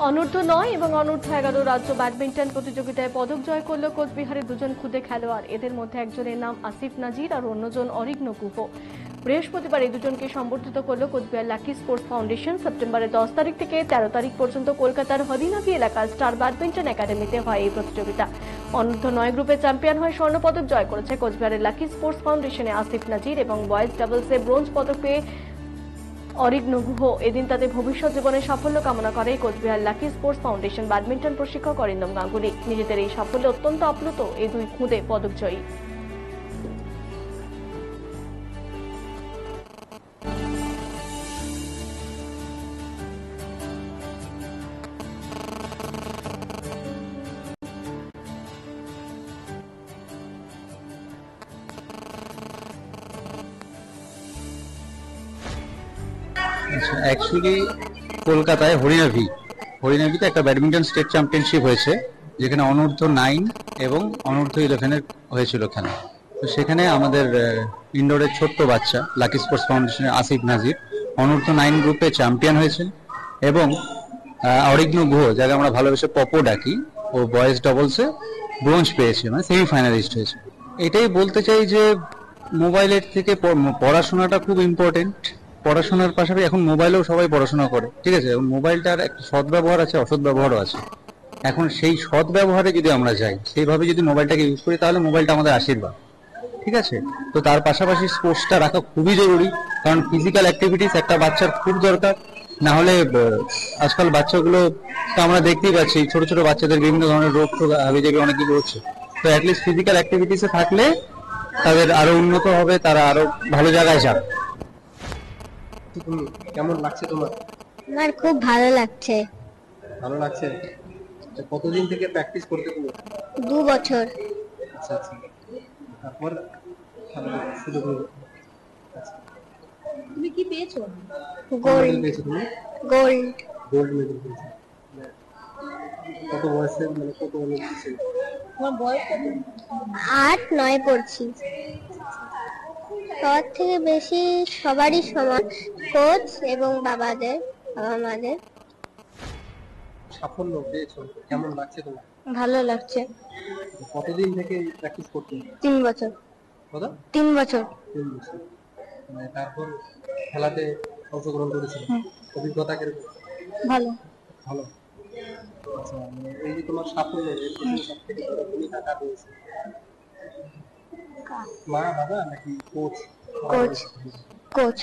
অনূর্ধ্ব 9 এবং অনূর্ধ্ব 11 রাজ্য ব্যাডমিন্টন প্রতিযোগিতায় পদক জয় করল কোচবিহারের দুজন খুদে খেলোয়াড়। এদের মধ্যে একজনের নাম আসিফ নাজির আর অন্যজন অরিঘ্ন গুহ। বৃহস্পতিবার এই দুজনকে সম্বর্ধিত করল কোচবিহার লাকি স্পোর্টস ফাউন্ডেশন। সেপ্টেম্বরের 10 তারিখ থেকে 13 তারিখ পর্যন্ত কলকাতার হরিনাভি এলাকার স্টার ব্যাডমিন্টন একাডেমিতে হয় এই প্রতিযোগিতা। অনূর্ধ্ব 9 গ্রুপে চ্যাম্পিয়ন হয়ে স্বর্ণপদক জয় করেছে কোচবিহারের লাকি স্পোর্টস ফাউন্ডেশনে আসিফ নাজির এবং বয়েজ ডাবলসে ব্রোঞ্জ পদক পেয়ে অরিঘ্ন গুহ। এদিন তাদের ভবিষ্যৎ জীবনে সাফল্য কামনা করে Cooch Behar lucky sports foundation badminton প্রশিক্ষক অরিন্দম গাঙ্গুলি। নিজেদের এই সাফল্যে অত্যন্ত আপ্লুত এই দুই খুদে পদকজয়ী। অ্যাকচুয়ালি কলকাতায় হরিনাভিতে একটা ব্যাডমিন্টন স্টেট চ্যাম্পিয়নশিপ হয়েছে, যেখানে অনূর্ধ্ব 9 এবং অনূর্ধ্ব 11 হয়েছিল খেলা। তো সেখানে আমাদের ইন্ডোরের ছোট্ট বাচ্চা লাকি স্পোর্টস ফাউন্ডেশনের আসিফ নাজির অনূর্ধ্ব 9 গ্রুপে চ্যাম্পিয়ন হয়েছে এবং অরিঘ্ন গুহ, যাকে আমরা ভালোবেসে পপো ডাকি, ও বয়েজ ডবলসে ব্রোঞ্জ পেয়েছে, মানে সেমিফাইনালিস্ট হয়েছে। এটাই বলতে চাই যে মোবাইলের থেকে পড়াশোনাটা খুব ইম্পর্টেন্ট। পড়াশোনার পাশাপাশি এখন মোবাইলেও সবাই পড়াশোনা করে, ঠিক আছে। এবং মোবাইলটার একটা সৎ ব্যবহার আছে, অসৎ ব্যবহারও আছে। এখন সেই সৎ ব্যবহারে যদি আমরা যাই, সেইভাবে যদি মোবাইলটাকে ইউজ করি, তাহলে মোবাইলটা আমাদের আশীর্বাদ, ঠিক আছে। তো তার পাশাপাশি স্পোর্টসটা রাখা খুবই জরুরি, কারণ ফিজিক্যাল অ্যাক্টিভিটিস একটা বাচ্চার খুব দরকার। না হলে আজকাল বাচ্চাগুলো তো আমরা দেখতেই পাচ্ছি, ছোট ছোট বাচ্চাদের বিভিন্ন ধরনের রোগ টোগ হাবিজাবি অনেক কিছু হচ্ছে। তো অ্যাটলিস্ট ফিজিক্যাল অ্যাক্টিভিটিসে থাকলে তাদের আরো উন্নত হবে, তারা আরো ভালো জায়গায় যাবে। তুমি কেমন লাগছে তোমার? আমার খুব ভালো লাগছে। ভালো লাগছে। কতদিন থেকে প্র্যাকটিস করতে তুমি? 2 বছর। আচ্ছা আচ্ছা। তারপর ভালো সুযোগ হলো। তুমি কি পেয়েছো? গোল্ড। পেয়েছো তুমি? গোল্ড। গোল্ড মেডেল পেয়েছো। কত বয়সে, মানে কত বছর ছিল? তোমার বয়স কত? 8-9 পড়ছি। সবার থেকে বেশি সবারই সমান, কোচ এবং বাবা মাদের। সাফল্য পেয়েছো, কেমন লাগছে তোমার? ভালো লাগছে। কতদিন থেকে প্র্যাকটিস করতে? 3 বছর। কত? 3 বছর। 3 বছর। মানে তারপর খেলাতে অংশগ্রহণ করেছিল, অভিজ্ঞতা কিরকম? ভালো। ভালো। আচ্ছা, মানে এই যে তোমার সাফল্য, এর পেছনে সবথেকে বড় ভূমিকা কার রয়েছে? মা, বাবা নাকি কোচ? কোচ। কোচ।